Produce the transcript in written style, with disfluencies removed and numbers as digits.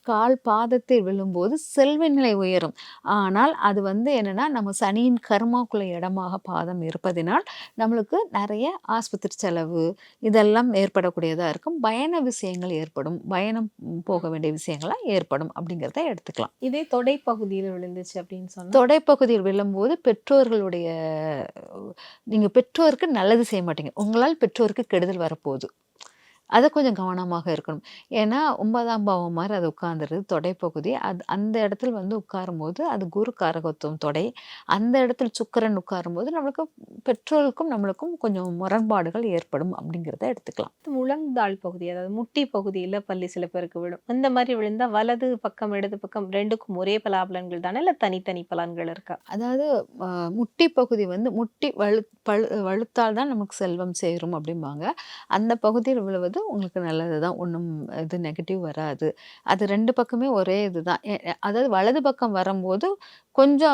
கால் பாதத்தில் விழும்போது செல்வ நிலை உயரும். ஆனால் அது வந்து என்னன்னா, நம்ம சனியின் கர்மாக்குள்ள இடமாக பாதம் இருப்பதினால், நம்மளுக்கு நெறைய ஆஸ்பத்திரி செலவு, இதெல்லாம் ஏற்படக்கூடியதா இருக்கும். பயண விஷயங்கள் ஏற்படும். பயணம் போக வேண்டிய விஷயங்கள்லாம் ஏற்படும் அப்படிங்கிறத எடுத்துக்கலாம். இதே தொடை பகுதியில விழுந்துச்சு அப்படின்னு சொன்னா? தொடைப்பகுதியில் விழும்போது பெற்றோர்களுடைய நீங்க பெற்றோருக்கு நல்லது செய்ய மாட்டீங்க. உங்களால் பெற்றோருக்கு கெடுதல் வரப்போகுது. அத கொஞ்சம் கவனமாக இருக்கணும். ஏன்னா 9ஆம் பாவம் மாரி அது உட்கார்ந்துருது தொடைப்பகுதி. அந்த இடத்துல வந்து உட்காரும்போது அது குரு காரகத்துவம் தொடை. அந்த இடத்துல சுக்கிரன் உட்காரும்போது நம்மளுக்கு பெற்றோருக்கும் நம்மளுக்கும் கொஞ்சம் முரண்பாடுகள் ஏற்படும் அப்படிங்கிறத எடுத்துக்கலாம். முழங்கால் பகுதி, அதாவது முட்டி பகுதியில பல்லி சில பேருக்கு விழும். அந்த மாரி விழுந்தா வலது பக்கம், இடது பக்கம் 2க்கும் ஒரே பலாபலன்கள் தானா? இல்ல தனித்தனி பலன்கள் இருக்கா? அதாவது அ முட்டி பகுதி வந்து முட்டி வலுத்தால் தான் நமக்கு செல்வம் சேரும் அப்படிம்பாங்க. அந்த பகுதியில் விழுவது உங்களுக்கு நல்லது தான். ஒண்ணும் இது நெகட்டிவ் வராது. அது 2 பக்கமே ஒரே இதுதான். அதாவது வலது பக்கம் வரம்போது கொஞ்சம்